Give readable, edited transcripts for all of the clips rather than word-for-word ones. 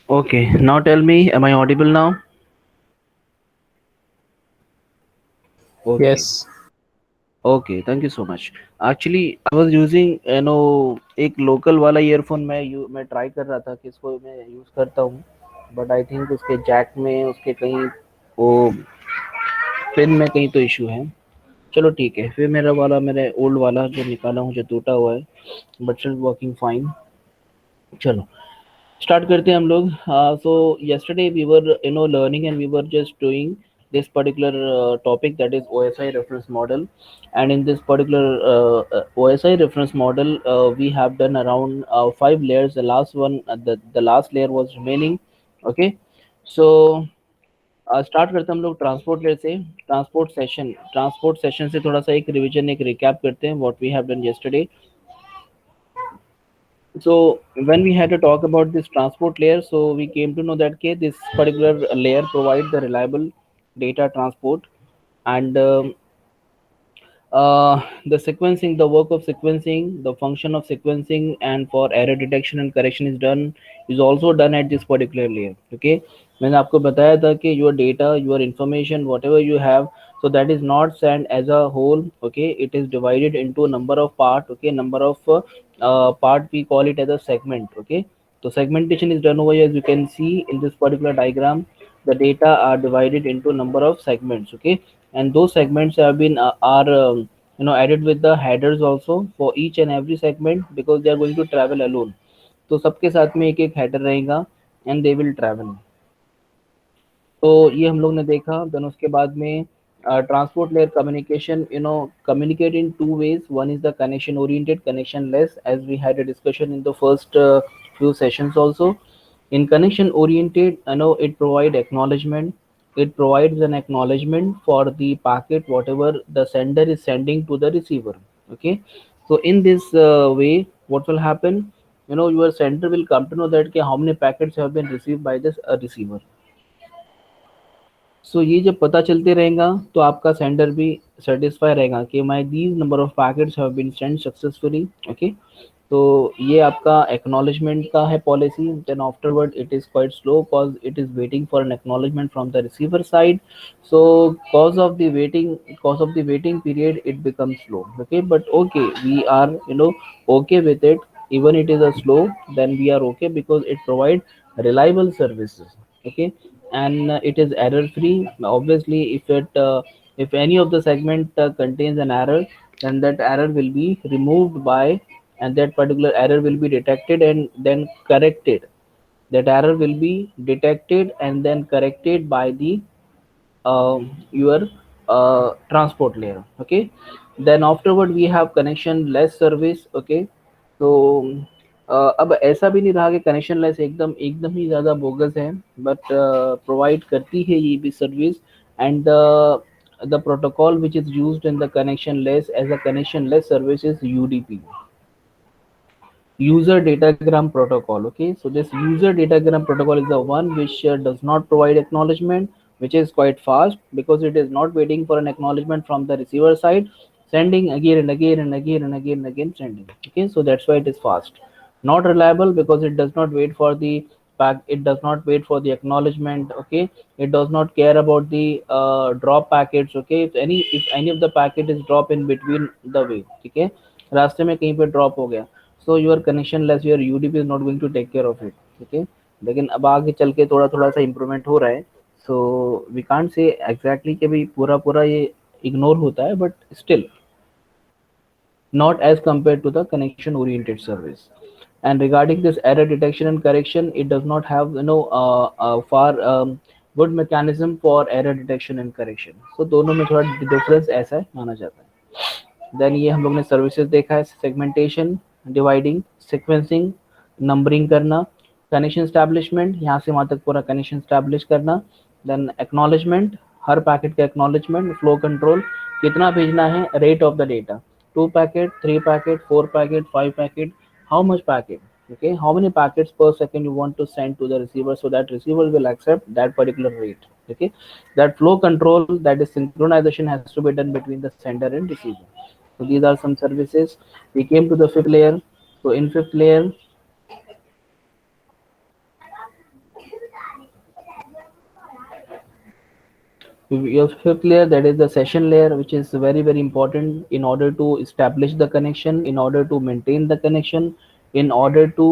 Okay, now tell me, am I audible now? Okay. Yes. Okay, thank you so much. Actually, I was using एक local वाला earphone मैं try कर रहा था कि इसको मैं यूज़ करता हूँ, बट आई थिंक उसके जैक में उसके कहीं वो पिन में कहीं तो इशू है। चलो ठीक है, फिर मेरे ओल्ड वाला जो निकाला हूँ जो टूटा हुआ है, बट स्टिल वर्किंग फाइन। चलो स्टार्ट करते हैं हम लोग। सो yesterday we were learning and we were just doing this particular topic, that is OSI reference model. And in this particular OSI reference model, we have done around 5 layers. The last one, the last layer was remaining. Okay, so start करते हैं हम लोग transport layer से। Transport session से थोड़ा सा एक revision, एक रिकैप करते हैं what we have done yesterday. So when we had to talk about this transport layer, so we came to know that this particular layer provides the reliable data transport. And the sequencing, the work of sequencing, the function of sequencing and for error detection and correction is also done at this particular layer. Okay, मैंने आपको बताया था कि your data, your information, whatever you have, so that is not sent as a whole. Okay, it is divided into a number of part. Okay, number of part, we call it as a segment. Okay, so segmentation is done over here. As you can see in this particular diagram, the data are divided into number of segments. Okay, and those segments have been are added with the headers also for each and every segment, because they are going to travel alone. तो सबके साथ में एक एक header रहेगा and they will travel. तो ये हम लोग ने देखा। देन उसके बाद में transport layer communication, communicate in two ways. One is the connection oriented, connection less, as we had a discussion in the first few sessions also. In connection oriented, it provide acknowledgement. It provides an acknowledgement for the packet whatever the sender is sending to the receiver. Okay, so in this way, what will happen, your sender will come to know that how many packets have been received by this receiver. सो ये जब पता चलते रहेगा तो आपका sender भी satisfy रहेगा कि my these number of packets have been send successfully. Okay, तो ये आपका एक्नॉलेजमेंट का है policy. Then afterward it is quite slow cause it is waiting for an acknowledgement from the receiver side. So cause of the waiting period it becomes slow. Okay, but okay, we are okay with it. Even it is a slow, then we are okay because it provide reliable services. Okay, and it is error free. Obviously, if any of the segment contains an error, then that error will be removed by, and that particular error will be detected and then corrected. That error will be detected and then corrected by the your transport layer. Okay, then afterward we have connection less service. Okay, तो अब ऐसा भी नहीं रहा कि connection less एकदम एकदम ही ज़्यादा बोगस है, बट प्रोवाइड करती है ये भी service. And the protocol which is used in the connection less as a connection less service is UDP, user datagram protocol. Okay, so this user datagram protocol is the one which does not provide acknowledgement, which is quite fast because it is not waiting for an acknowledgement from the receiver side, sending again and again and again and again and again sending. Okay, so that's why it is fast. Not reliable because it does not wait for the pack, it does not wait for the acknowledgement. Okay, it does not care about the drop packets. Okay, if any of the packet is drop in between the way, okay, रास्ते में कहीं पे drop हो गया, so your connection less, your UDP is not going to take care of it. Okay, लेकिन अब आगे चल के थोड़ा थोड़ा सा इम्प्रूवमेंट हो रहा है। So we can't say exactly कि भाई पूरा पूरा ये इग्नोर होता है, but still not as compared to the connection oriented service. And regarding this error detection and correction, it does not have far good mechanism for error detection and correction. So दोनों में थोड़ा difference ऐसा है माना जाता है। Then ये हम लोग ने सर्विसेज देखा है, सेगमेंटेशन, डिवाइडिंग, सिक्वेंसिंग, नंबरिंग करना, कनेक्शन स्टैब्लिशमेंट, यहाँ से वहाँ तक पूरा कनेक्शन स्टैब्लिश करना, देन एक्नॉलेजमेंट, हर पैकेट का एक्नॉलेजमेंट, फ्लो कंट्रोल, कितना भेजना है, rate of the data, 2 packet, 3 packet, 4 packet, 5 packet, how much packet, okay, how many packets per second you want to send to the receiver so that receiver will accept that particular rate, okay. That flow control, that is synchronization, has to be done between the sender and receiver. So these are some services. We came to the fifth layer. So in fifth layer, your fifth layer, that is the session layer, which is very very important in order to establish the connection, in order to maintain the connection, in order to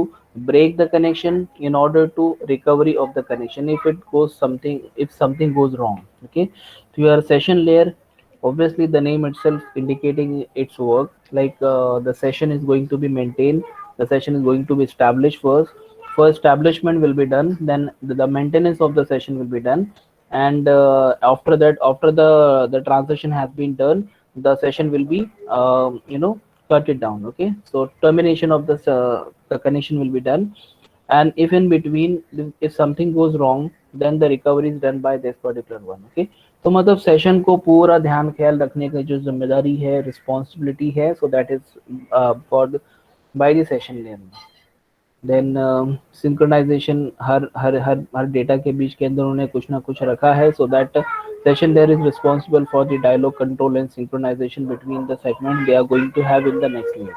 break the connection, in order to recovery of the connection if it goes something, if something goes wrong, okay. So your session layer, obviously the name itself indicating its work, like the session is going to be maintained, the session is going to be established first. First establishment will be done, then the maintenance of the session will be done, and after that, after the transaction has been done, the session will be cut it down, okay. So termination of the connection will be done, and if in between, if something goes wrong, then the recovery is done by this particular one, okay. तो मतलब session को पूरा ध्यान ख्याल रखने की जो जिम्मेदारी है, रिस्पॉन्सिबिलिटी है, so that is for by the session layer. Then synchronization, हर डेटा के बीच के अंदर उन्होंने कुछ ना कुछ रखा है, so that session there is responsible for the dialogue control and synchronization between the segment they are going to have in the next layer.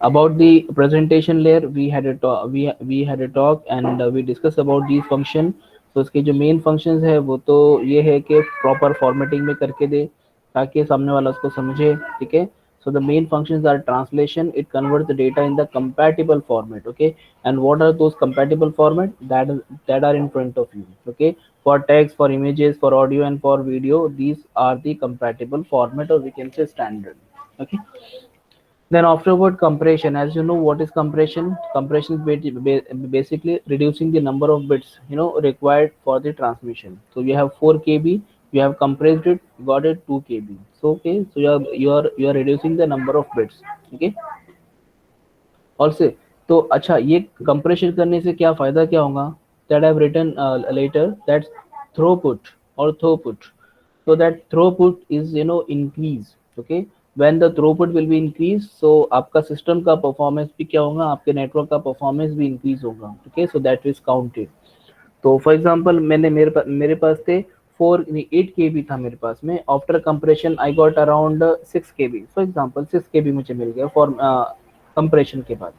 About the presentation layer, we had a talk, we had a talk, and we discussed about these function. So इसके जो main functions है वो तो ये है कि proper formatting में करके दे ताकि सामने वाला उसको समझे, ठीक है। So the main functions are translation, it converts the data in the compatible format, okay. And what are those compatible format that are in front of you, okay. For text, for images, for audio, and for video, these are the compatible format, or we can say standard, okay. Then afterward, compression. As you know, what is compression? Compression is basically reducing the number of bits, required for the transmission. So you have 4 KB, you have compressed it, got it 2 KB. So okay, so you are reducing the number of bits. Okay. Also, तो अच्छा, ये compression करने से क्या फायदा क्या होगा? That I have written later. That's throughput or throughput. So that throughput is increase, okay. When the throughput will be increased, so आपका system का performance भी क्या होगा, आपके network का performance भी increase होगा, okay. So that is counted. तो फॉर एग्जांपल मैंने मेरे पास थे 8 KB था मेरे पास में, after compression I got around 6 KB, for example 6 KB मुझे मिल गया फॉर कंप्रेशन के बाद,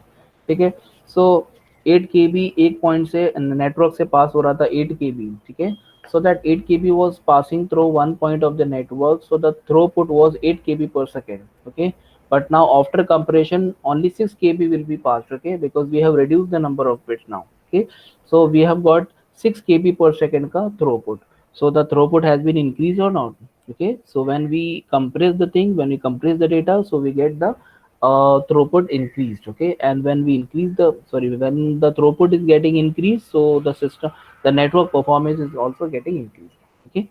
ठीक है। सो 8 KB एक पॉइंट से नेटवर्क से पास हो रहा था 8 KB, ठीक है। So that 8 KB was passing through one point of the network, so the throughput was 8 KB per second, okay. But now after compression, only 6 KB will be passed, okay, because we have reduced the number of bits now, okay. So we have got 6 KB per second ka throughput. So the throughput has been increased or not, okay. So when we compress the thing, when we compress the data, so we get the throughput increased, okay. And when we increase the, sorry, when the throughput is getting increased, so the system, the network performance is also getting increased, okay.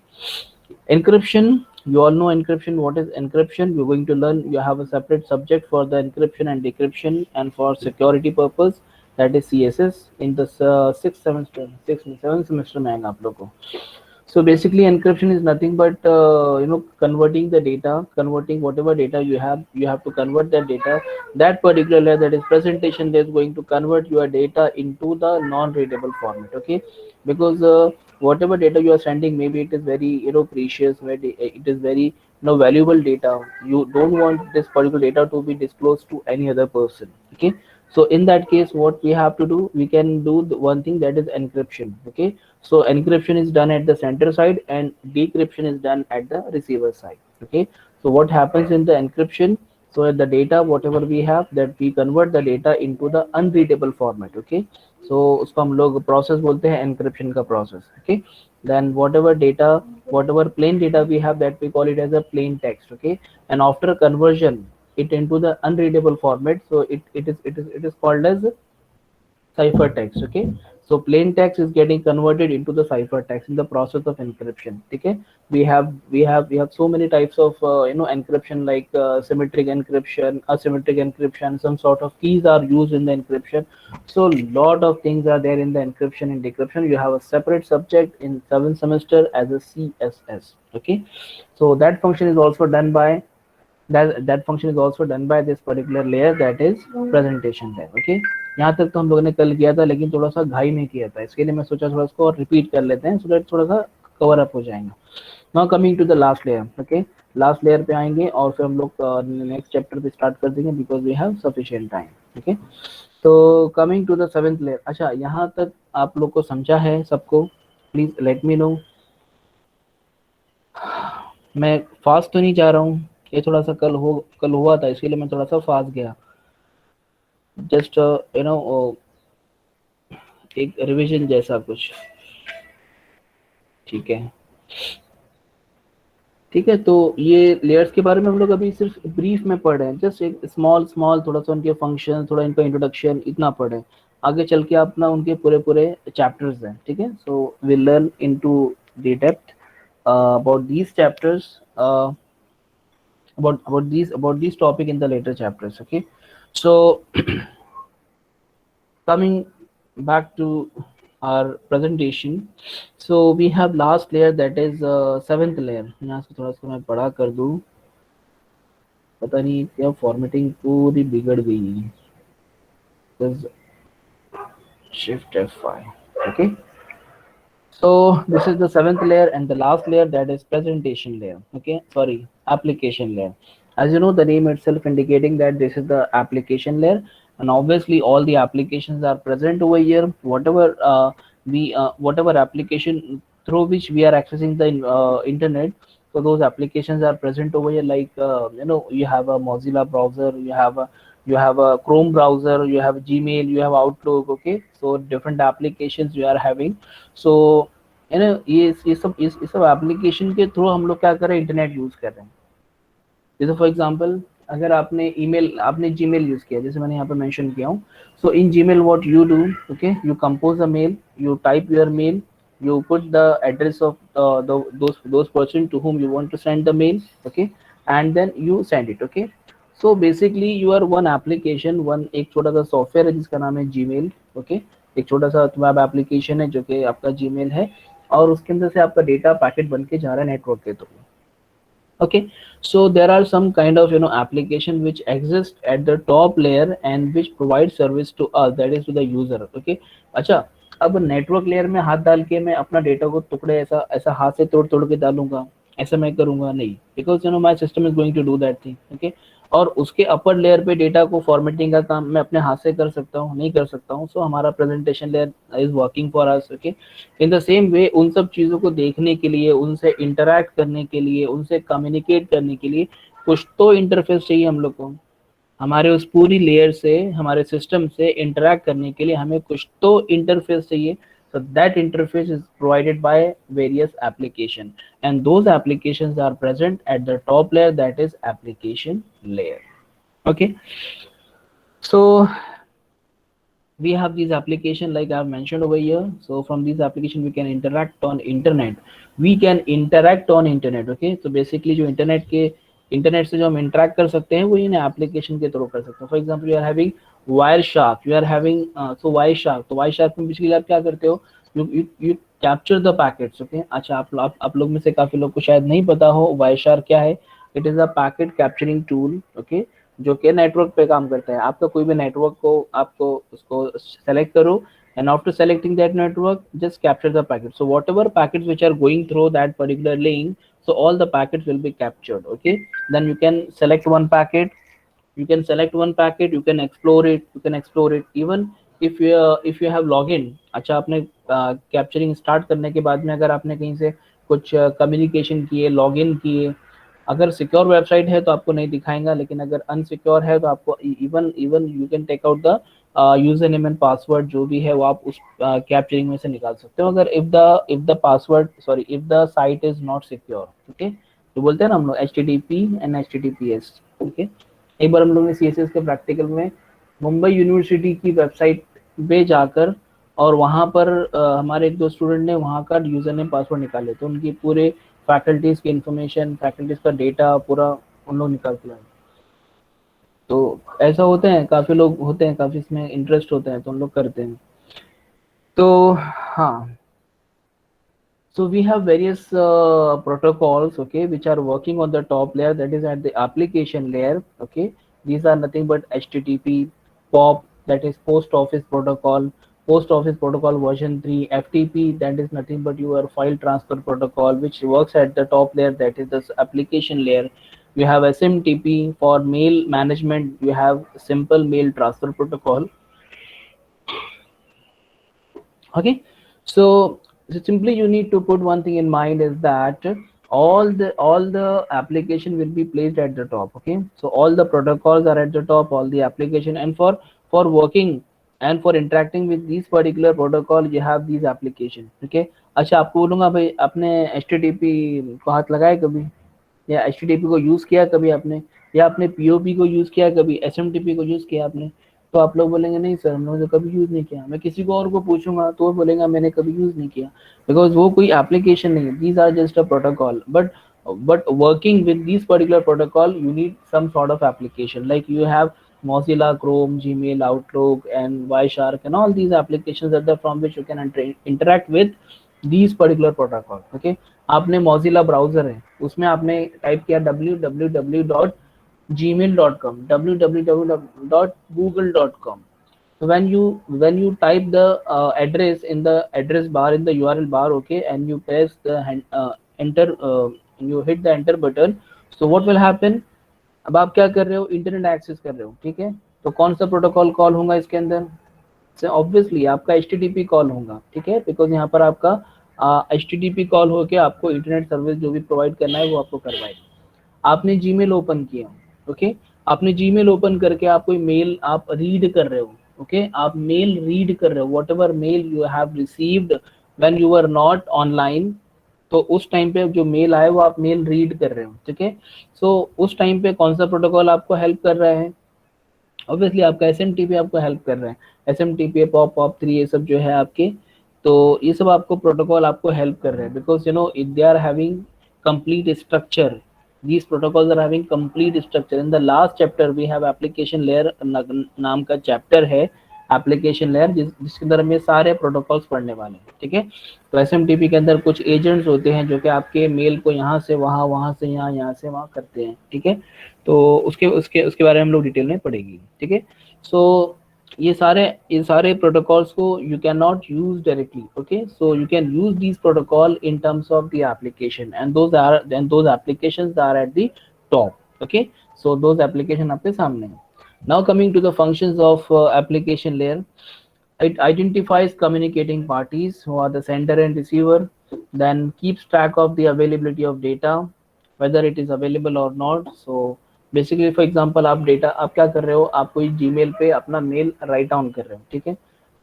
Encryption, you all know encryption. What is encryption? We're going to learn. You have a separate subject for the encryption and decryption, and for security purpose, that is CSS, in the sixth semester, seventh semester में आएगा आप लोग को. So basically encryption is nothing but converting the data, converting whatever data you have to convert that data, that particular layer, that is presentation, that is going to convert your data into the non-readable format, okay. Because whatever data you are sending, maybe it is very precious, maybe it is very valuable data, you don't want this particular data to be disclosed to any other person, okay. So in that case, what we have to do, we can do the one thing, that is encryption, okay. So encryption is done at the center side and decryption is done at the receiver side, okay. So what happens in the encryption, so the data whatever we have, that we convert the data into the unreadable format, okay. So उसको हम लोग process बोलते हैं, encryption का process, okay. Then whatever data, whatever plain data we have, that we call it as a plain text, okay. And after conversion it into the unreadable format, so it is called as cipher text, okay. So plain text is getting converted into the ciphertext in the process of encryption. Okay, we have so many types of encryption, like symmetric encryption, asymmetric encryption. Some sort of keys are used in the encryption. So lot of things are there in the encryption and decryption. You have a separate subject in 7th semester as a CSS. Okay, so that function is also done by this particular layer, that is presentation layer. Okay, यहाँ तक तो हम लोगों ने कल किया था, लेकिन थोड़ा सा घाई में किया था, इसके लिए मैं सोचा थोड़ा इसको और रिपीट कर लेते हैं, सो दैट थोड़ा सा कवर अप हो जाएगा. Now coming to the last layer. Okay, last layer पे आएंगे और फिर हम लोग नेक्स्ट चैप्टर पे स्टार्ट कर देंगे, because we have sufficient time. Okay, तो कमिंग टू द 7th लेयर. अच्छा, यहाँ तक आप लोग को समझा है सबको? Please let me know. मैं फास्ट तो नहीं जा रहा हूँ, ये थोड़ा सा कल हुआ था, इसके लिए मैं थोड़ा सा फास्ट गया. जस्ट एक रिवीजन जैसा कुछ. ठीक है, ठीक है. तो ये लेयर्स के बारे में हम लोग अभी सिर्फ ब्रीफ में पढ़ रहे हैं, जस्ट एक स्मॉल थोड़ा सा उनके फंक्शन, थोड़ा इनका इंट्रोडक्शन, इतना पढ़ रहे हैं. आगे चल के अपना उनके पूरे पूरे चैप्टर्स हैं. ठीक है, so will learn into the depth about these chapters, about these topic in the later chapters. Okay, so coming back to our presentation, so we have last layer, that is 7th layer. यहाँ से थोड़ा सा मैं बड़ा कर दूं, पता नहीं क्या फॉर्मेटिंग पूरी बिगड़ गई है. Shift F5. Okay, so this is the 7th layer, and the last layer, that is presentation layer. Okay, sorry, application layer. As you know, the name itself indicating that this is the application layer, and obviously all the applications are present over here. Whatever application through which we are accessing the internet, so those applications are present over here, like you have a Mozilla browser, you have a Chrome browser, you have Gmail, you have Outlook. Okay, so different applications you are having. So ये सब application के through हम लोग क्या कर रहे हैं, internet use कर रहे हैं. जैसे फॉर एग्जांपल, अगर आपने जीमेल यूज किया, जैसे मैंने यहाँ पे मेंशन किया हूँ. So in Gmail what you do, okay, you compose a mail, you type your mail, you put the address of those person to whom you want to send the mail. Okay, and then you send it. Okay, so basically you are one application, एक छोटा सा software है जिसका नाम है Gmail. Okay, एक छोटा सा वेब एप्लीकेशन है जो कि आपका जीमेल है, और उसके अंदर से आपका डेटा पैकेट बन के जा रहा है नेटवर्क के through. Okay, so there are some kind of application which exist at the top layer and which provide service to us, that is to the user. Okay, अच्छा, अब नेटवर्क लेयर में हाथ डाल के मैं अपना डेटा को टुकड़े ऐसा ऐसा हाथ से तोड़ तोड़ के डालूंगा, ऐसा मैं करूंगा नहीं, because my system is going to do that thing. Okay, और उसके अपर लेयर पे डेटा को फॉर्मेटिंग का काम मैं अपने हाथ से कर सकता हूँ, नहीं कर सकता हूँ. सो हमारा presentation layer is working for us. Okay, in the same way उन सब चीज़ों को देखने के लिए, उनसे इंटरैक्ट करने के लिए, उनसे कम्युनिकेट करने के लिए कुछ तो इंटरफेस चाहिए हम लोग को. हमारे उस पूरी लेयर से, हमारे सिस्टम से इंटरैक्ट करने के लिए हमें कुछ तो इंटरफेस चाहिए. So that interface is provided by various application, and those applications are present at the top layer, that is application layer. Okay, so we have these application like I have mentioned over here. So from these application we can interact on internet. Okay, so basically जो internet से जो हम interact कर सकते हैं वो इन application के through कर सकते हैं. For example, you are having Wireshark, you are having so Wireshark. तो वायर शार्क में बेसिकली आप क्या करते हो, you capture the packets. Okay, अच्छा, आप लोग में से काफी लोग को शायद नहीं पता हो वायर शार्क क्या है. It is a packet capturing tool. Okay, जो कि नेटवर्क पे काम करता है. आपका कोई भी नेटवर्क को आपको उसको सेलेक्ट करो, and after selecting that network, just capture the packet. So whatever packets which are going through that particular link, so all the packets will be captured. Okay, then you can select one packet, you can explore it even if you have login. अच्छा, आपने capturing start करने के बाद में अगर आपने कहीं से कुछ कम्युनिकेशन किए, लॉगिन किए, अगर सिक्योर वेबसाइट है तो आपको नहीं दिखाएगा, लेकिन अगर अनसिक्योर है तो आपको even you can take out the user name and password जो भी है वो आप उस कैप्चरिंग में से निकाल सकते हो, अगर if the password if the site is not secure. Okay, तो बोलते हैं ना हम लोग HTTP एंड HTTPS. ओके, एक बार हम लोग ने CSS के प्रैक्टिकल में मुंबई यूनिवर्सिटी की वेबसाइट पे जाकर और वहाँ पर हमारे एक दो स्टूडेंट ने वहाँ का यूजर नेम पासवर्ड निकाले, तो उनकी पूरे फैकल्टीज की इंफॉर्मेशन, फैकल्टीज का डेटा पूरा उन लोग निकाल के लाए। तो ऐसा होते हैं, काफी लोग होते हैं, काफी इसमें इंटरेस्ट होते हैं, तो उन लोग करते हैं। तो हाँ, so we have various protocols, okay, which are working on the top layer, that is at the application layer. Okay, these are nothing but HTTP, POP, that is post office protocol, post office protocol version 3, FTP, that is nothing but your file transfer protocol, which works at the top layer, that is the application layer. You have SMTP for mail management, you have simple mail transfer protocol. Okay, so simply you need to put one thing in mind is that all the application will be placed at the top. Okay, so all the protocols are at the top, all the application, and for working and for interacting with these particular protocol you have these application. Okay, अच्छा आपको बोलूंगा भाई, आपने HTTP को हाथ लगाया कभी, या HTTP को यूज किया कभी आपने, या आपने POP को यूज किया कभी, SMTP को यूज किया आपने? तो आप लोग बोलेंगे नहीं सर, हमने तो कभी यूज नहीं किया। मैं किसी को और को पूछूंगा तो वो बोलेगा मैंने कभी यूज नहीं किया, बिकॉज वो कोई एप्लीकेशन नहीं है, these are just a protocol. But working with this particular protocol you need some sort of application, like you have Mozilla, Chrome, Gmail, Outlook, and Wireshark, and all these applications that are from which you can interact with these particular protocol. Okay, आपने Mozilla browser है, उसमें आपने type किया www.gmail.com, www.google.com. So when you type the address in the address bar, in the URL bar, okay, and you press the enter, you hit the enter button, so what will happen? अब आप क्या कर रहे हो, internet access कर रहे हो, ठीक है। तो कौन सा प्रोटोकॉल कॉल होगा इसके अंदर से? ऑब्वियसली आपका HTTP कॉल होगा, ठीक है, बिकॉज यहाँ पर आपका HTTP कॉल होके आपको इंटरनेट सर्विस जो भी प्रोवाइड करना है वो आपको करवाएगा। आपने जीमेल ओपन किया, ओके, आपने जीमेल ओपन करके आप कोई मेल आप रीड कर रहे हो, ओके, आप मेल रीड कर रहे हो, whatever mail you have received when you are not online, तो उस टाइम पे जो मेल आए वो आप मेल रीड कर रहे हो, ठीक है। सो उस टाइम पे कौन सा प्रोटोकॉल आपको हेल्प कर रहा है? ऑब्वियसली आपका SMTP आपको हेल्प कर रहा है, SMTP, POP3, ये सब जो है आपके, तो ये सब आपको प्रोटोकॉल आपको हेल्प कर रहे हैं, because you know they are having complete structure, these protocols are having complete structure. In the last chapter we have application layer नाम का चैप्टर है, एप्लीकेशन लेयर, जिसके अंदर हम ये सारे प्रोटोकॉल्स पढ़ने वाले हैं, ठीक है। तो SMTP के अंदर कुछ एजेंट्स होते हैं जो कि आपके मेल को यहाँ से वहाँ, वहाँ से यहाँ, यहाँ से वहाँ करते हैं, ठीक है। तो उसके उसके उसके बारे में हम लोग डिटेल में पढ़ेंगे, ठीक है। सो ये सारे प्रोटोकॉल्स को you can not use directly, okay, so you can use this protocol in terms of the application, and those applications are at the top, okay. So those application आपके सामने हैं। Now coming to the functions of application layer, it identifies communicating parties who are the sender and receiver, then keeps track of the availability of data, whether it is available or not. So basically for example आप data आप क्या कर रहे हो, आप कोई Gmail पे अपना मेल राइट डाउन कर रहे हो, ठीक है,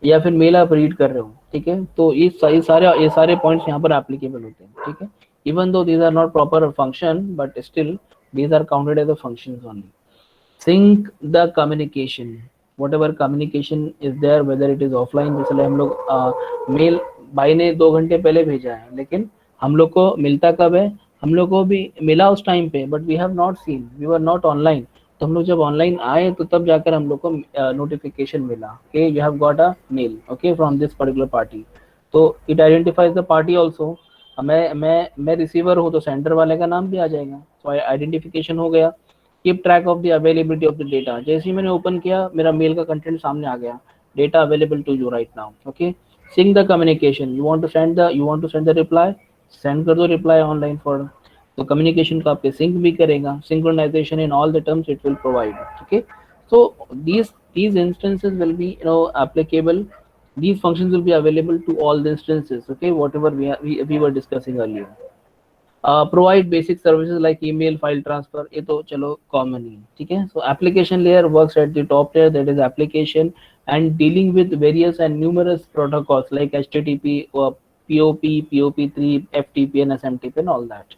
या फिर मेल आप रीड कर रहे हो, ठीक है, तो ये सारे पॉइंट्स यहाँ पर एप्लीकेबल होते हैं, ठीक है। Even though these are not proper function, but still these are counted as a functions only. sync the communication, whatever communication is there, whether it is offline, जैसे हम लोग मेल भाई ने 2 घंटे पहले भेजा है, लेकिन हम लोग को मिलता कब है? हम लोग को भी मिला उस टाइम पे, but we have not seen, we were not online. तो हम लोग जब ऑनलाइन आए तो तब जाकर हम लोग को नोटिफिकेशन मिला कि you have got a mail, okay, from this particular party. तो it identifies the party also. मैं रिसीवर हूँ तो सेंडर वाले का नाम भी आ जाएगा, तो आइडेंटिफिकेशन हो गया। Keep track of the availability of the data, जैसे ही मैंने ओपन किया मेरा मेल का कंटेंट सामने आ गया, data available to you right now, okay. Sync the communication, you want to send the reply, send कर दो रिप्लाई ऑनलाइन फॉर, तो कम्युनिकेशन को आपके सिंक भी करेगा, synchronization in all the terms it will provide, okay. So these instances will be applicable, these functions will be available to all the instances, okay, whatever we were discussing earlier. Provide basic services like email, file transfer, ये तो चलो common ही है, ठीक है। सो application layer works at the top layer, that is application, and dealing with various and numerous protocols like HTTP, POP, POP3, FTP and SMTP and all that.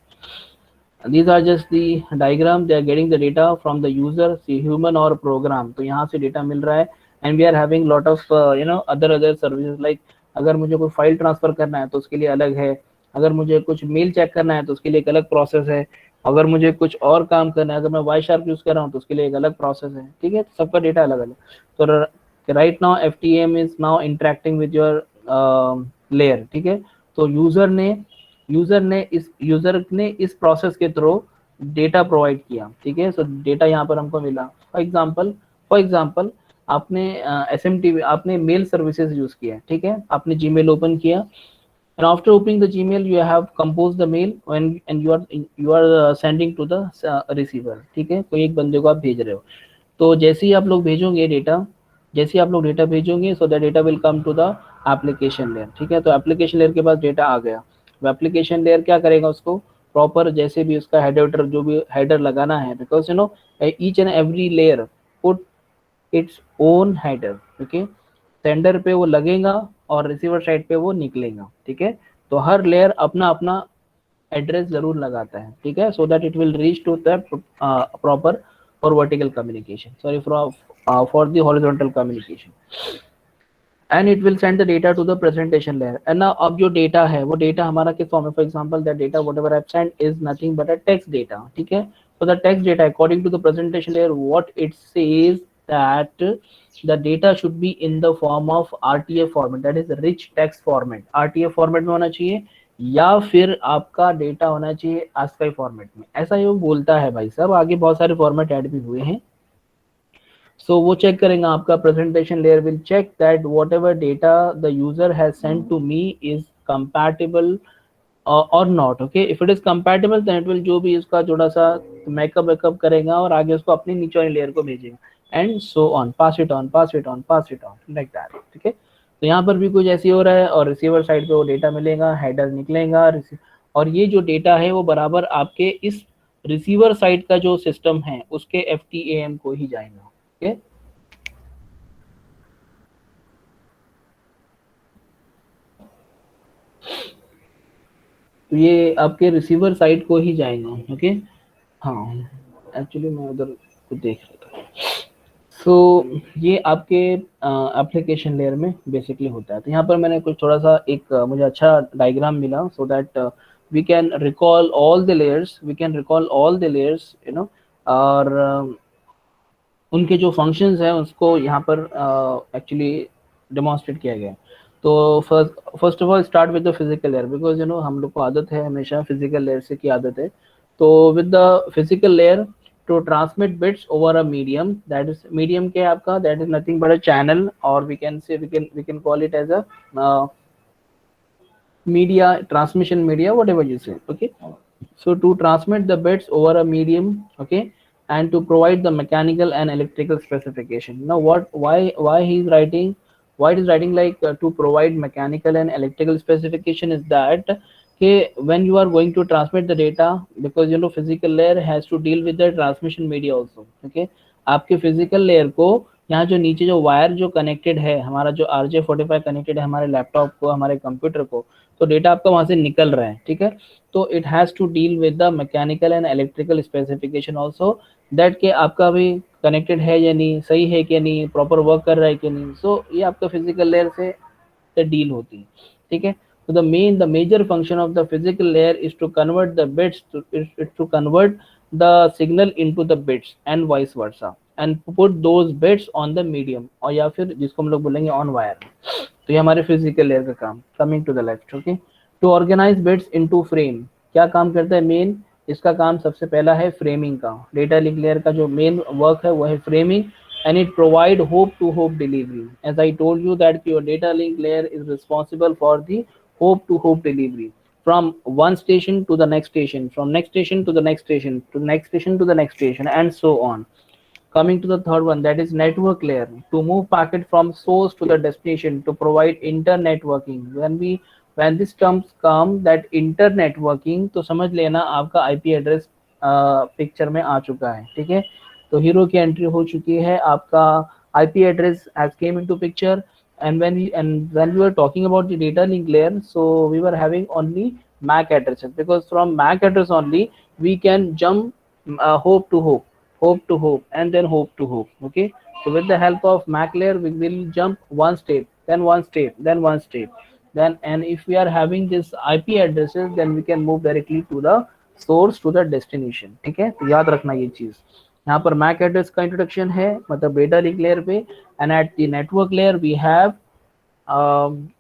These are just the diagram, they are getting the data from the user, see human or program, तो यहाँ से data मिल रहा है, and we are having lot of other services like अगर मुझे कोई file transfer करना है तो उसके लिए अलग है, अगर मुझे कुछ मेल चेक करना है तो उसके लिए एक अलग प्रोसेस है, अगर मुझे कुछ और काम करना है, अगर मैं वाई शार्प यूज कर रहा हूँ तो उसके लिए एक अलग प्रोसेस है, ठीक है, सबका डेटा अलग अलग। तो right now FTM is now interacting with your layer, ठीक है। तो यूजर ने इस प्रोसेस के थ्रू डेटा प्रोवाइड किया, ठीक है। सो डेटा यहाँ पर हमको मिला। फॉर एग्जाम्पल आपने एस एम टी आपने मेल सर्विसेज यूज किया, ठीक है, आपने जीमेल ओपन किया, and after opening the gmail you have composed the mail when and you are sending to the receiver, ठीक है, कोई एक बंदे को आप भेज रहे हो। तो जैसे ही आप लोग भेजोगे डेटा, जैसे ही आप लोग डेटा भेजोगे so the data will come to the application layer, ठीक है। तो एप्लीकेशन लेयर के पास डेटा आ गया, वो एप्लीकेशन लेयर क्या करेगा, उसको प्रॉपर जैसे भी उसका हेडर जो भी हेडर लगाना है, because each and every layer put its own header, okay. Sender पे वो लगेगा और रिसीवर साइड पे वो निकलेगा, ठीक है। तो हर लेयर अपना अपना एड्रेस जरूर लगाता है, ठीक है, so that it will reach to the proper for vertical communication, sorry for the horizontal communication, and it will send the data to the presentation layer. And ना अब जो डेटा है वो डेटा हमारा किस फॉर्म में, for example that data whatever I have sent is nothing but a text data, ठीक है। So the text data according to the presentation layer, what it says that the data should be in the form of RTF format, that is rich text format, RTF format में होना चाहिए, या फिर आपका data होना चाहिए ASCII format में, ऐसा ये बोलता है भाई साहब। आगे बहुत सारे फॉर्मेट ऐड भी हुए हैं, सो वो चेक करेंगे आपका presentation layer will check that whatever data the user has send to me is compatible और not, okay. If it is compatible then it will जो भी इसका थोड़ा सा मेकअप वेकअप करेगा और आगे उसको अपनी नीचे वाली लेयर को भेजेगा, and so on, pass it on, pass it on, pass it on, like that, ठीक है। तो यहाँ पर भी कुछ ऐसे हो रहा है और रिसीवर साइड पे वो डेटा मिलेगा, हेडर निकलेगा, और ये जो डेटा है वो बराबर आपके इस रिसीवर साइड का जो सिस्टम है उसके FTAM को ही जाएगा, ओके। तो ये आपके रिसीवर साइड को ही जाएगा, ओके। हाँ, एक्चुअली मैं उधर कुछ देख रहा था। सो ये आपके एप्लीकेशन लेयर में बेसिकली होता है। तो यहाँ पर मैंने कुछ थोड़ा सा एक मुझे अच्छा डायग्राम मिला, so that we can recall all the layers, we can recall all the layers, और उनके जो फंक्शंस हैं उसको यहाँ पर एक्चुअली डेमोन्स्ट्रेट किया गया है। तो first of all start with the physical layer, because हम लोग को आदत है हमेशा फिजिकल लेयर से की आदत है। तो with the physical layer to transmit bits over a medium, that is medium के आपका, that is nothing but a channel, और we can say we can call it as a media, transmission media, whatever you say, okay। So to transmit the bits over a medium, okay, and to provide the mechanical and electrical specification. Now why he's writing, why it is writing like to provide mechanical and electrical specification is that okay, when you are going to transmit the data, because physical layer has to deal with the transmission media also, okay। आपके physical layer को यहाँ जो नीचे जो wire जो connected है, हमारा जो RJ45 कनेक्टेड है हमारे लैपटॉप को, हमारे कंप्यूटर को, तो डेटा आपका वहां से निकल रहा है, ठीक है। तो it has to deal with the mechanical and electrical specification also, that के आपका भी कनेक्टेड है या नहीं, सही है कि नहीं, प्रॉपर वर्क कर रहा है कि नहीं। सो ये आपका फिजिकल लेयर से डील होती है, ठीक है। So the major function of the physical layer is to convert the bits to convert the signal into the bits and vice versa, and put those bits on the medium, और या फिर जिसको हम लोग बोलेंगे ऑन वायर। तो ये हमारे फिजिकल लेयर का काम। Coming to the left, okay. To organise bits into frame, क्या काम करता है मेन, इसका काम सबसे पहला है फ्रेमिंग का। डेटा लिंक लेयर का जो मेन वर्क है वो है framing, and it provide hope to hope delivery. As I told you that your data link layer is responsible for the hope to hope delivery from one station to the next station, from next station to the next station, to the next station to the next station, and so on. Coming to the third one, that is network layer, to move packet from source to the destination, to provide inter networking. When this terms come that inter networking, तो समझ लेना आपका IP address picture में आ चुका है, ठीक है। तो हीरो की एंट्री हो चुकी है, आपका IP address has came into picture, and when we were talking about the data link layer, so we were having only MAC addresses, because from MAC address only we can jump hope to hope, hope to hope, and then hope to hope, okay। So with the help of MAC layer, we will jump one step, then one step, then one step. Then, and if we are having this IP addresses, then we can move directly to the source to the destination. ठीक है, तो याद रखना ये चीज. यहाँ पर MAC address का इंट्रोडक्शन है, मतलब डेटा लिंक लेयर पे, and at the network layer we have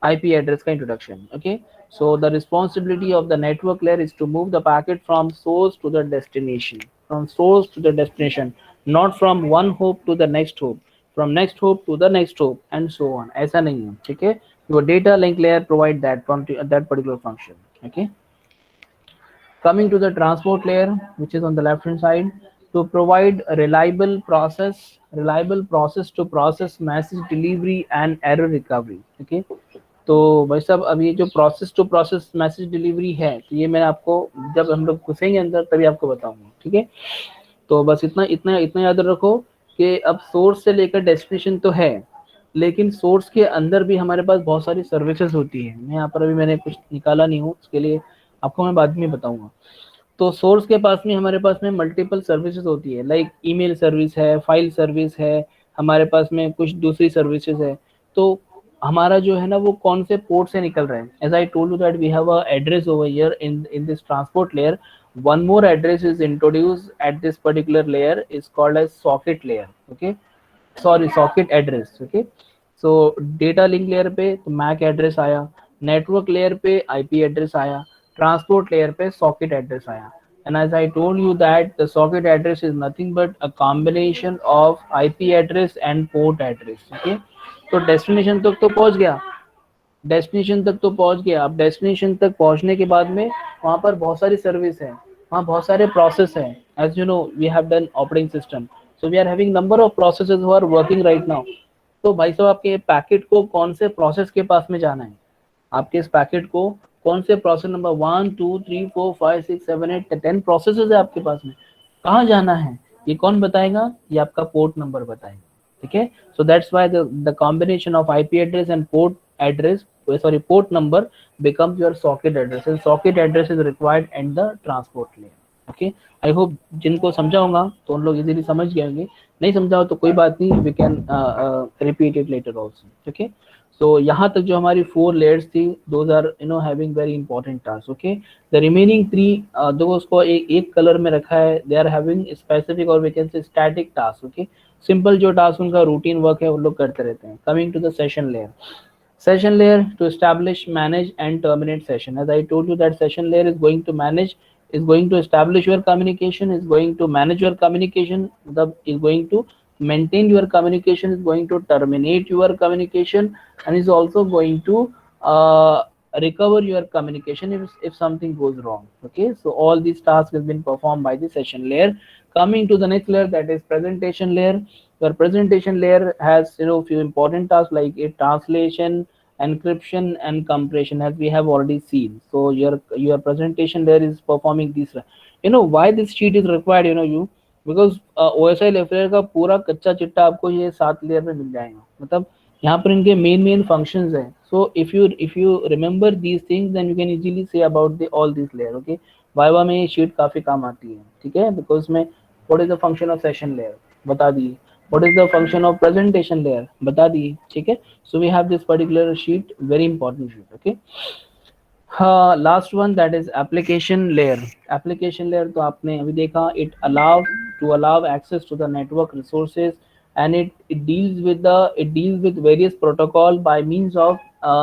IP address का introduction. Okay, so the responsibility of the network layer is to move the packet from source to the destination, from source to the destination, not from one hop to the next hop, from next hop to the next hop, and so on. ऐसा नहीं है, ठीक है. Your data link layer provide that from that particular function. Okay. Coming to the transport layer, which is on the left hand side, to provide a reliable process to process message delivery and error recovery. Okay, तो भाई साहब अब ये जो process to process message delivery है, तो ये मैं आपको जब हम लोग घुसेंगे अंदर तभी आपको बताऊंगा. ठीक है, तो बस इतना इतना इतना याद रखो कि अब सोर्स से लेकर डेस्टिनेशन तो है, लेकिन सोर्स के अंदर भी हमारे पास बहुत सारी सर्विसेज होती है. मैं यहाँ पर अभी मैंने कुछ निकाला नहीं हूँ, उसके लिए आपको मैं बाद में बताऊंगा. तो सोर्स के पास में हमारे पास में मल्टीपल सर्विसेज होती है, लाइक ईमेल सर्विस है, फाइल सर्विस है, हमारे पास में कुछ दूसरी सर्विसेज है. तो हमारा जो है ना वो कौन से पोर्ट से निकल रहा है. As I told you that we have a address over here in this transport layer. One more address is introduced at this particular layer, is called as socket layer. Okay, sorry, socket address. Okay, so data link layer पे तो MAC address आया, network layer पे IP address आया, transport layer पे socket address आया. And as I told you that the socket address is nothing but a combination of IP address and port address. Okay, तो destination तक तो पहुंच गया, डेस्टिनेशन तक तो पहुंच गया. अब डेस्टिनेशन तक पहुंचने के बाद में वहां पर बहुत सारी सर्विस है, वहाँ बहुत सारे प्रोसेस हैं. As you know we have done operating system, so we are having number of processes who are working right now. तो भाई साहब आपके पैकेट को कौन से प्रोसेस के पास में जाना है, आपके इस पैकेट को कौन से प्रोसेस नंबर 1 2 3 4 5 6 7 8 10 प्रोसेसेस है आपके पास में, कहाँ जाना है ये कौन बताएगा, ये आपका पोर्ट नंबर बताएगा. ठीक है, so that's why the combination of IP address and port address, sorry, port number becomes your socket address, and socket address is required in the transport layer. Okay, I hope जिनको समझा होगा तो उन लोग easily समझ गए होंगे, नहीं समझा हो तो कोई बात नहीं, we can repeat it later also. Okay, so यहाँ तक जो हमारी 4 layers थी, those are having very important tasks. Okay, the remaining 3 दो उसको एक कलर में रखा है, they are having specific or we can say static tasks. Okay, simple जो टास्क उनका रूटीन वर्क है वो लोग करते रहते हैं. Coming to the session layer. Session layer to establish, manage and terminate session. As I told you that session layer is going to manage, is going to establish your communication, is going to manage your communication, is going to maintain your communication, is going to terminate your communication, and is also going to recover your communication if something goes wrong. Okay, so all these tasks has been performed by the session layer. Coming to the next layer, that is presentation layer. Your presentation layer has few important tasks like a translation, encryption and compression, as we have already seen. So your presentation layer is performing this. Why this sheet is required, you, because OSI layer का पूरा कच्चा चिट्टा आपको ये 7 layer में मिल जाएगा. मतलब यहाँ पर इनके मेन फंक्शंस हैं. So if you remember these things then you can easily say about all this layer. Okay, viva में ये शीट काफी काम आती है. ठीक है, बिकॉज में what is the function of session layer बता दिए, what is the function of presentation layer बता दिए. ठीक है, so we have this particular sheet, very important sheet. Okay, last one, that is application layer. application layer तो आपने अभी देखा, it allow access to the network resources, and it deals with various protocol by means of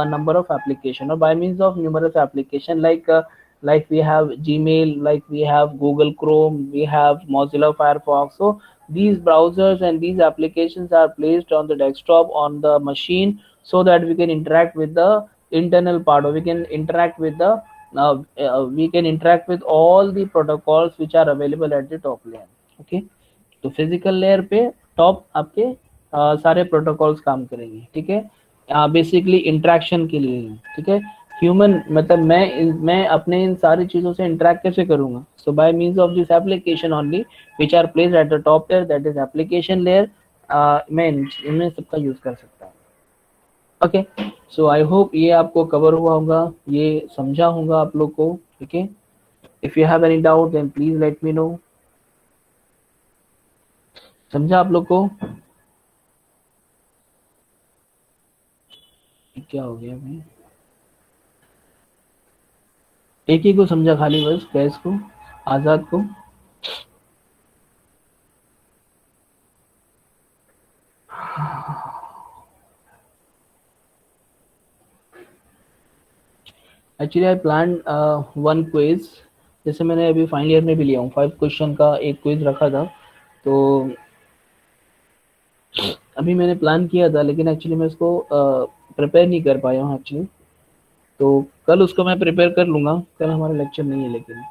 number of application, or by means of numerous application, like we have Gmail, like we have Google Chrome, we have Mozilla Firefox. So these browsers and these applications are placed on the desktop on the machine, so that we can interact with the internal part, or we can interact with the all the protocols which are available at the top layer. Okay, तो physical layer पे top आपके सारे protocols काम करेंगे. ठीक है, basically interaction के लिए. ठीक है, ह्यूमन मतलब मैं अपने इन सारी चीज़ों से इंटरेक्ट कैसे करूँगा. So by means of this application only which are placed at the top layer, that is application layer. मैं इनमें सबका यूज़ कर सकता हूँ. ओके, सो आई होप ये आपको कवर हुआ होगा, ये समझा होगा आप लोग को. ठीक है, if you have any doubt then please let me know. समझा आप लोग को. क्या हो गया भाई, एक ही को समझा खाली बस, गैस को, आजाद को। Actually I plan one quiz, जैसे मैंने अभी फाइनल ईयर में भी लिया हूँ, 5 क्वेश्चन का एक क्विज रखा था। तो अभी मैंने प्लान किया था, लेकिन एक्चुअली मैं उसको प्रिपेयर नहीं कर पाया हूँ एक्चुअली। तो कल उसको मैं प्रिपेयर कर लूँगा, कल हमारा लेक्चर नहीं है लेकिन।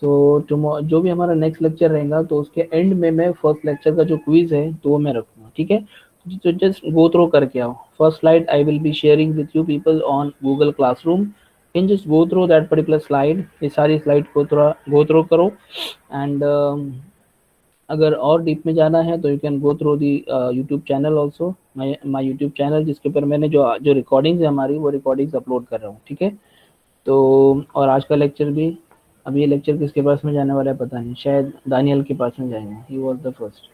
सो जो भी हमारा नेक्स्ट लेक्चर रहेगा, तो उसके एंड में मैं फर्स्ट लेक्चर का जो क्विज है तो वो मैं रखूँगा, ठीक है? तो जस्ट गो थ्रू करके आओ। First slide I will be sharing with you people on Google classroom, can just go through that particular slide, ये सारी स्लाइड को थोड़ा गो थ्रू करो। एंड अगर और डीप में जाना है तो you can go through the YouTube channel also, my YouTube channel, जिसके ऊपर मैंने जो जो रिकॉर्डिंग्स है हमारी, वो रिकॉर्डिंग्स अपलोड कर रहा हूँ, ठीक है? तो और आज का लेक्चर भी, अब ये लेक्चर किसके पास में जाने वाला है पता नहीं, शायद दानियल के पास में जाएगा, he was the first.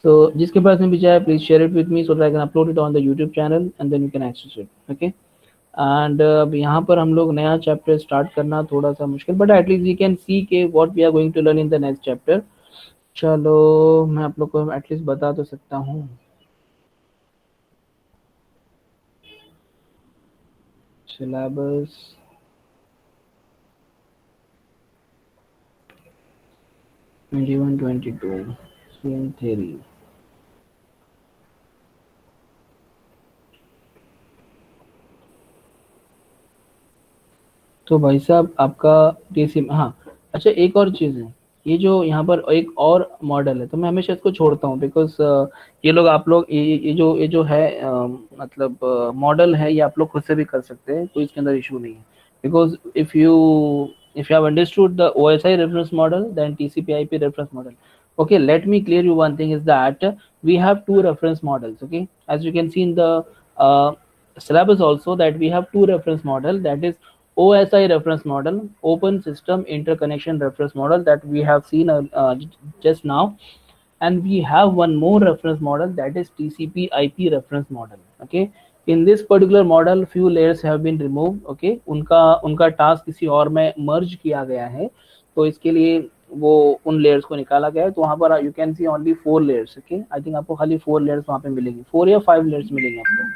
So जिसके पास में भी जाए, please share it with me so that I can upload it on the YouTube channel and then you can access it, okay? And अब यहाँ पर हम लोग नया चैप्टर स्टार्ट करना थोड़ा सा मुश्किल, but at least you can see के what we are going to learn in the next chapter. चलो, मैं आप लोग को एटलीस्ट बता तो सकता हूँ। Syllabus 21-22 stream theory. तो भाई साहब आपका टीसी, हाँ, अच्छा एक और चीज़ है, ये जो यहाँ पर एक और मॉडल है, तो मैं हमेशा इसको छोड़ता हूँ बिकॉज ये लोग, आप लोग ये जो है मतलब मॉडल है, ये आप लोग खुद से भी कर सकते हैं, कोई इसके अंदर इशू नहीं है। Because if you have understood the OSI reference model, then TCP/IP reference model. Okay, let me clear you one thing is that we have two reference models. Okay, as you can see in the uh, syllabus also, that we have two reference model, that is OSI reference model, Open System Interconnection Reference Model, that we have seen just now, and we have one more reference model, that is TCP IP reference model. Okay, in this particular model few layers have been removed. Okay, उनका उनका task किसी और में मर्ज किया गया है, तो इसके लिए वो उन लेयर्स को निकाला गया है। तो वहाँ पर you can C only 4 layers. Okay, I think आपको खाली 4 लेयर्स वहाँ पे मिलेंगी, 4 या 5 लेयर्स मिलेंगे आपको।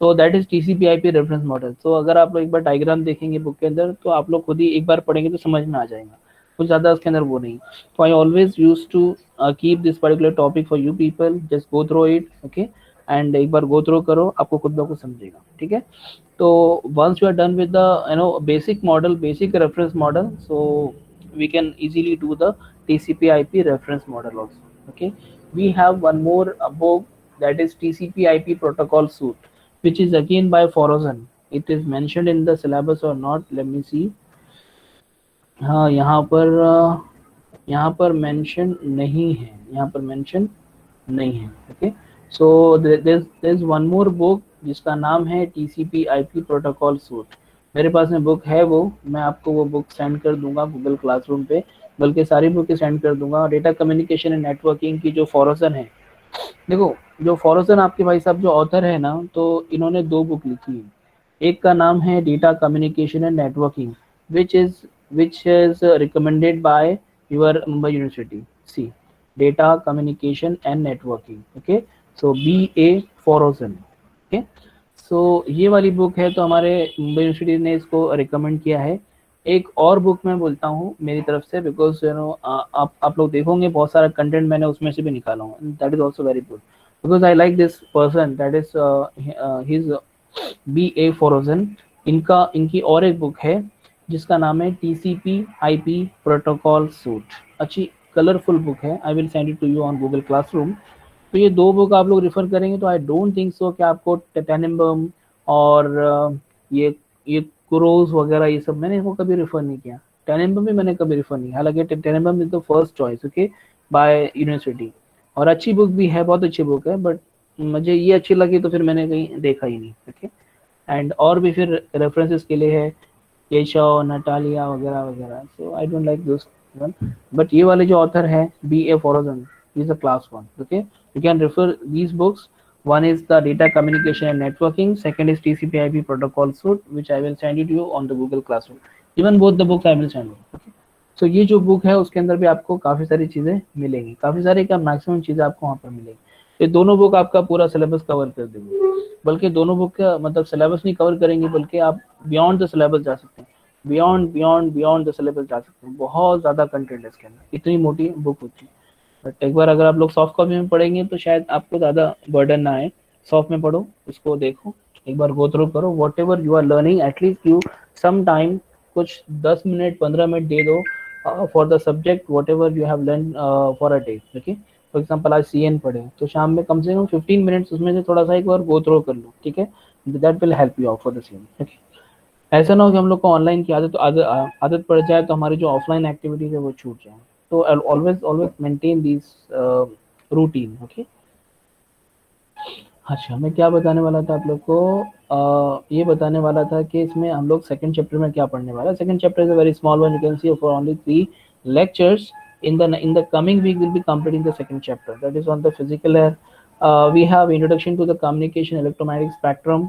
तो that is TCP IP reference model. तो अगर आप लोग एक बार डायग्राम देखेंगे बुक के अंदर, तो आप लोग खुद ही एक बार पढ़ेंगे तो समझ में आ जाएगा, कुछ ज़्यादा उसके अंदर वो नहीं। तो I always use to keep this particular topic for you people, just go through it, okay? And एक बार गो थ्रू करो, आपको खुद ब खुद समझेगा, ठीक है? तो once you are done with the basic model, basic reference model, so we can easily do the TCP/IP reference model also. Okay, we have one more book, that is TCP/IP protocol suite, which is again by Forozan. It is mentioned in the syllabus or not? Let me see. हाँ, यहाँ पर mention नहीं है, यहाँ पर mention नहीं है। Okay, so there is one more book जिसका नाम है टीसीपी आईपी प्रोटोकॉल सूट। मेरे पास में बुक है, वो मैं आपको वो बुक सेंड कर दूंगा गूगल क्लासरूम पे, बल्कि सारी बुक सेंड कर दूंगा। डेटा कम्युनिकेशन एंड नेटवर्किंग की जो फॉरोसन है, देखो, जो फॉरोसन आपके भाई साहब जो ऑथर है ना, तो इन्होंने 2 बुक लिखी है। एक का नाम है data communication and networking, which is recommended by your Mumbai university. See, data communication and networking, okay? So BA Forouzan, okay? So ये वाली बुक है, तो हमारे मुंबई यूनिवर्सिटी ने इसको रिकमेंड किया है। एक और बुक मैं बोलता हूँ मेरी तरफ से, बिकॉज आप लोग देखोगे बहुत सारा कंटेंट मैंने उसमें से भी निकाला हूँ, that is also very good, because I like this person, that is his BA Forouzan. इनकी और एक बुक है जिसका नाम है TCP/IP प्रोटोकॉल सूट। अच्छी कलरफुल बुक है, I will send it to you on Google Classroom. तो ये 2 बुक आप लोग रेफर करेंगे तो आई डोंट थिंक सो कि आपको टेनेम्बम और ये क्रोज वगैरह, ये सब मैंने इसको कभी रेफर नहीं किया। टेनेम्बम भी मैंने कभी रेफर नहीं, हालांकि Tanenbaum is the first choice, okay, by university, और अच्छी बुक भी है, बहुत अच्छी बुक है, बट मुझे ये अच्छी लगी तो फिर मैंने कहीं देखा ही नहीं, ओके? एंड और भी फिर रेफरेंसेस के लिए है, केशव, नटालिया वगैरह वगैरह। So I don't like this one, but ये वाले जो ऑथर है BA Forouzan, is a class one, okay? You can refer these books. One is the data communication and networking. Second is TCP/IP protocol suite, which I will send it to you on the Google Classroom. Even both the books I will send you. Okay. तो ये जो book है उसके अंदर भी आपको काफ़ी सारी चीज़ें मिलेंगी, काफ़ी सारी क्या मैक्सिमम चीज़ें आपको वहाँ पर मिलेंगी। ये दोनों बुक आपका पूरा सिलेबस कवर कर देंगे, बल्कि दोनों बुक का मतलब सिलेबस नहीं कवर करेंगे, बल्कि आप बियॉन्ड द सिलेबस जा सकते हैं, बियॉन्ड द सिलेबस जा सकते हैं। बहुत ज़्यादा कंटेंट है इसके अंदर, इतनी मोटी बुक होती है। बट एक बार अगर आप लोग सॉफ्ट कॉपी में पढ़ेंगे तो शायद आपको ज़्यादा बर्डन ना आए। सॉफ्ट में पढ़ो, उसको देखो, एक बार गो थ्रू करो, whatever you are learning at least you some time, कुछ 10 मिनट 15 मिनट दे दो for the subject whatever you have learn for a day. Okay, for example आज CN पढ़े तो शाम में कम से कम 15 मिनट्स उसमें से थोड़ा सा एक बार गो थ्रू कर लो, ठीक है, that will help you out for the same. Okay, ऐसा ना हो कि हम लोग को ऑनलाइन की आदत पड़ जाए तो हमारी जो ऑफलाइन एक्टिविटीज है वो छूट जाए। तो always always maintain this routine. Okay, अच्छा, मैं क्या बताने वाला था आप लोग को, ये बताने वाला था कि इसमें हम लोग सेकंड चैप्टर में क्या पढ़ने वाला है। Second chapter is a very small one, you can C for only 3 lectures। In the coming week we'll be completing the second chapter, that is on the physical air। We have introduction to the communication electromagnetic spectrum।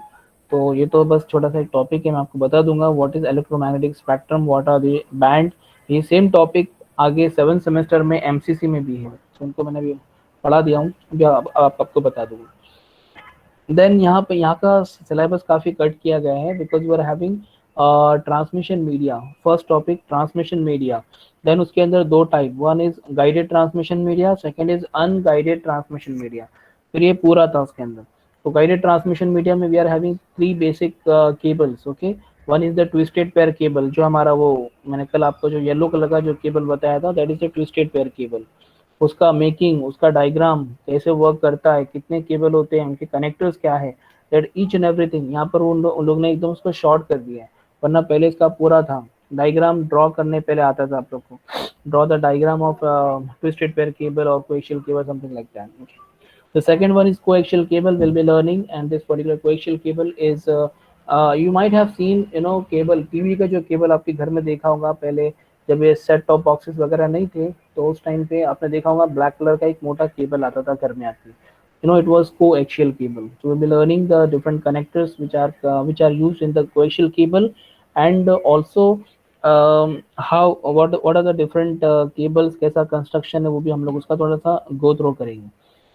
तो ये तो बस छोटा सा एक topic है, मैं आपको बता दूंगा what is electromagnetic spectrum, what are the band. ये सेम टॉपिक आगे 7th सेमेस्टर में MCC में भी है, तो उनको मैंने अभी पढ़ा दिया हूँ, अभी आपको बता दूंगा। देन यहाँ का सिलेबस काफ़ी कट किया गया है, because you are having transmission media. First topic transmission media, then उसके अंदर दो type, one is guided transmission media, second is unguided transmission media. फिर ये पूरा था उसके अंदर। तो गाइडेड ट्रांसमिशन मीडिया में we are having 3 basic cables. Okay, one is the twisted pair cable, जो हमारा वो मैंने कल आपको जो येलो कलर का जो केबल बताया था, that is the twisted pair cable. उसका मेकिंग, उसका डायग्राम कैसे वर्क करता है, कितने केबल होते हैं, उनके कनेक्टर्स क्या है, दैट ईच एंड एवरीथिंग। यहाँ पर उन लोग ने एकदम उसको शॉर्ट कर दिया है, वरना पहले इसका पूरा था। डायग्राम ड्रॉ करने पहले आता था आप लोग को, draw the diagram of twisted pair cable और coaxial cable, something like that. The second one is coaxial cable. We'll be learning, and this particular coaxial cable is you might have seen, cable, TV का जो cable आपके घर में देखा होगा पहले, जब ये सेट टॉप बॉक्सेस वगैरह नहीं थे, तो उस टाइम पे आपने देखा होगा ब्लैक कलर का एक मोटा केबल आता था घर में आपके, it was coaxial cable। So we'll be learning the different connectors which are used in the coaxial cable, and also how what are the different cables, कैसा construction है वो भी हम लोग उसका थोड़ा सा go through करेंगे।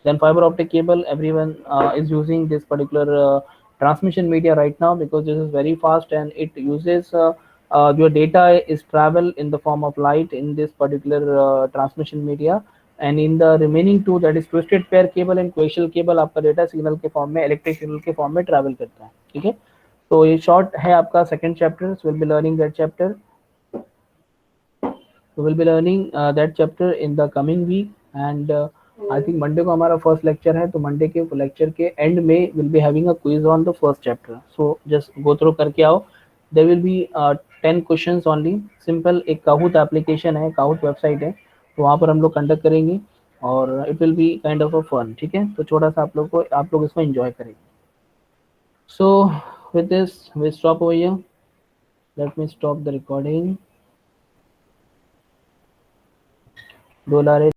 Then fiber optic cable, everyone is using this particular transmission media right now, because this is very fast and it uses your data is travel in the form of light in this particular transmission media, and in the remaining two, that is twisted pair cable and coaxial cable, आपका data signal के form में, electric signal के form में travel करता है। ठीक है, तो ये शॉर्ट है आपका second chapter, will be learning that chapter. So we'll be learning that chapter in the coming week, and I think Monday को हमारा फर्स्ट लेक्चर है, तो मंडे के लेक्चर के एंड में will be having a quiz on the first chapter. So just go through करके आओ। There will be 10 questions only, simple. एक काहूट एप्लीकेशन है, काहूट वेबसाइट है, तो वहाँ पर हम लोग कंडक्ट करेंगे, और it will be kind of a fun. ठीक है, तो छोटा सा आप लोग इसमें एंजॉय करेंगे। So with this we stop over here, let me stop the recording. Dolare